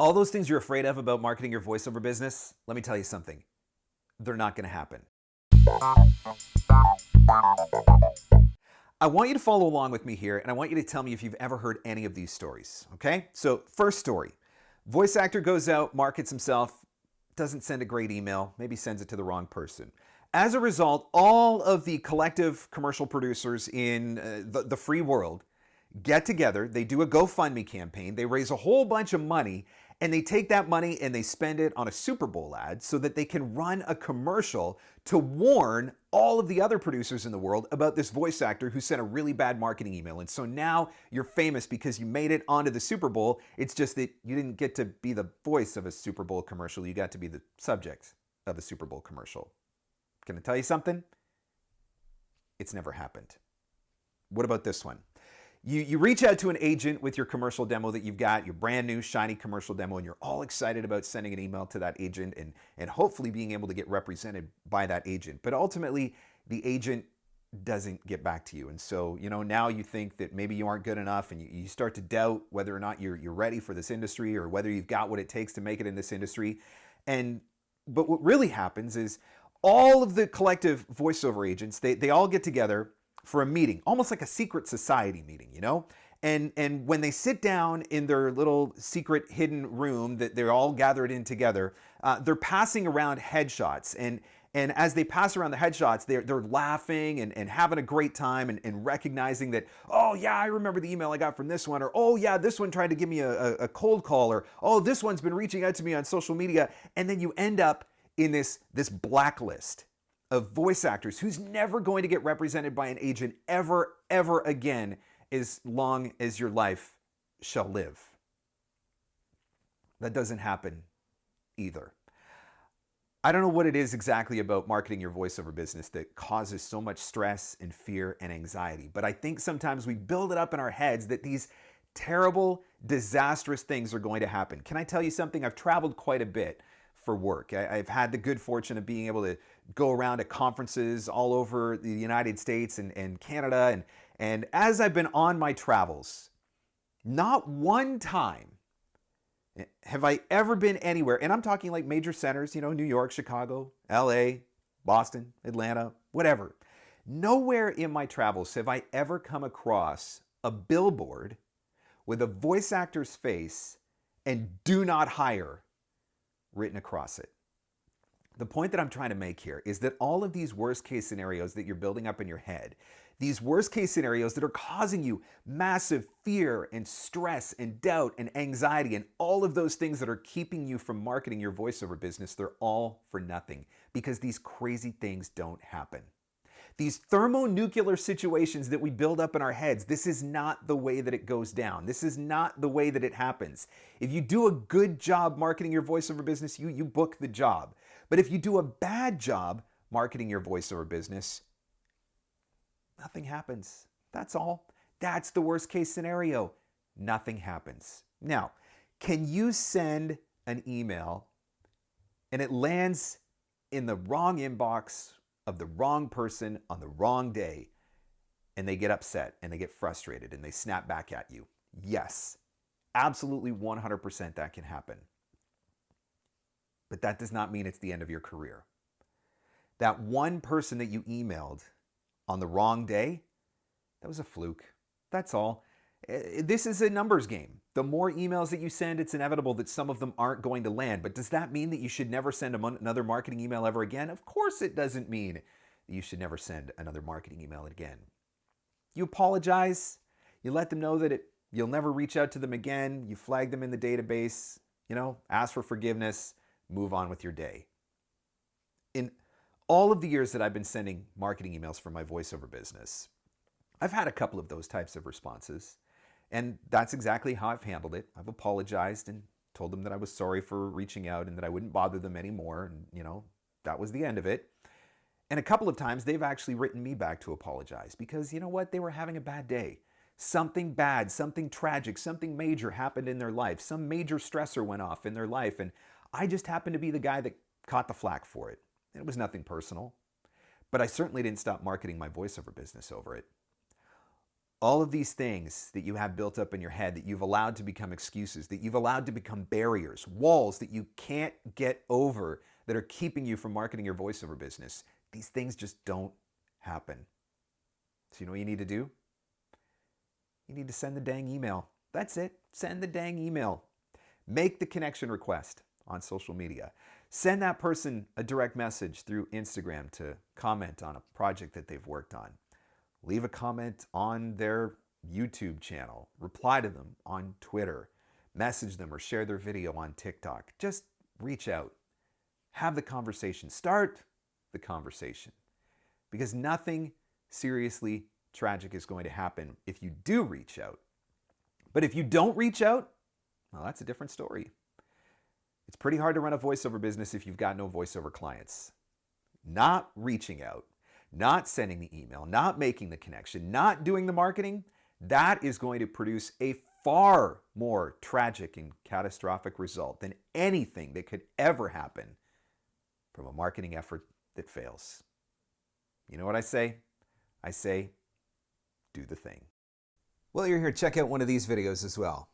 All those things you're afraid of about marketing your voiceover business, let me tell you something. They're not going to happen. I want you to follow along with me here, and I want you to tell me if you've ever heard any of these stories, okay? So, first story. Voice actor goes out, markets himself, doesn't send a great email, maybe sends it to the wrong person. As a result, all of the collective commercial producers in the free world get together, they do a GoFundMe campaign, they raise a whole bunch of money, and they take that money and they spend it on a Super Bowl ad so that they can run a commercial to warn all of the other producers in the world about this voice actor who sent a really bad marketing email. And so now you're famous because you made it onto the Super Bowl. It's just that you didn't get to be the voice of a Super Bowl commercial, you got to be the subject of a Super Bowl commercial. Can I tell you something? It's never happened. What about this one? You reach out to an agent with your commercial demo that you've got, your brand new shiny commercial demo, and you're all excited about sending an email to that agent and hopefully being able to get represented by that agent. But ultimately, the agent doesn't get back to you. And so, now you think that maybe you aren't good enough, and you start to doubt whether or not you're ready for this industry or whether you've got what it takes to make it in this industry. But what really happens is all of the collective voiceover agents, they all get together for a meeting, almost like a secret society meeting, And when they sit down in their little secret hidden room that they're all gathered in together, they're passing around headshots. And as they pass around the headshots, they're laughing and having a great time and recognizing that, oh yeah, I remember the email I got from this one, or oh yeah, this one tried to give me a cold call, or oh, this one's been reaching out to me on social media. And then you end up in this blacklist of voice actors who's never going to get represented by an agent ever again as long as your life shall live. That doesn't happen either. I don't know what it is exactly about marketing your voiceover business that causes so much stress and fear and anxiety, but I think sometimes we build it up in our heads that these terrible, disastrous things are going to happen. Can I tell you something? I've traveled quite a bit for work. I've had the good fortune of being able to go around to conferences all over the United States and Canada. And as I've been on my travels, not one time have I ever been anywhere, and I'm talking like major centers, New York, Chicago, LA, Boston, Atlanta, whatever. Nowhere in my travels have I ever come across a billboard with a voice actor's face and "do not hire" written across it. The point that I'm trying to make here is that all of these worst case scenarios that you're building up in your head, these worst case scenarios that are causing you massive fear and stress and doubt and anxiety and all of those things that are keeping you from marketing your voiceover business, they're all for nothing because these crazy things don't happen. These thermonuclear situations that we build up in our heads, this is not the way that it goes down. This is not the way that it happens. If you do a good job marketing your voiceover business, you book the job. But if you do a bad job marketing your voiceover business, nothing happens. That's all. That's the worst case scenario. Nothing happens. Now, can you send an email and it lands in the wrong inbox of the wrong person on the wrong day, and they get upset and they get frustrated and they snap back at you? Yes, absolutely 100% that can happen. But that does not mean it's the end of your career. That one person that you emailed on the wrong day, that was a fluke. That's all. This is a numbers game. The more emails that you send, it's inevitable that some of them aren't going to land. But does that mean that you should never send another marketing email ever again? Of course it doesn't mean that you should never send another marketing email again. You apologize. You let them know that you'll never reach out to them again. You flag them in the database. Ask for forgiveness. Move on with your day. In all of the years that I've been sending marketing emails for my voiceover business, I've had a couple of those types of responses. And that's exactly how I've handled it. I've apologized and told them that I was sorry for reaching out and that I wouldn't bother them anymore. And, that was the end of it. And a couple of times they've actually written me back to apologize because, you know what? They were having a bad day. Something bad, something tragic, something major happened in their life. Some major stressor went off in their life. And I just happened to be the guy that caught the flack for it. It was nothing personal. But I certainly didn't stop marketing my voiceover business over it. All of these things that you have built up in your head that you've allowed to become excuses, that you've allowed to become barriers, walls that you can't get over that are keeping you from marketing your voiceover business, these things just don't happen. So you know what you need to do? You need to send the dang email. That's it. Send the dang email. Make the connection request on social media. Send that person a direct message through Instagram to comment on a project that they've worked on. Leave a comment on their YouTube channel. Reply to them on Twitter. Message them or share their video on TikTok. Just reach out. Have the conversation. Start the conversation. Because nothing seriously tragic is going to happen if you do reach out. But if you don't reach out, well, that's a different story. It's pretty hard to run a voiceover business if you've got no voiceover clients. Not reaching out, not sending the email, not making the connection, not doing the marketing, that is going to produce a far more tragic and catastrophic result than anything that could ever happen from a marketing effort that fails. You know what I say? I say, do the thing. Well, you're here, check out one of these videos as well.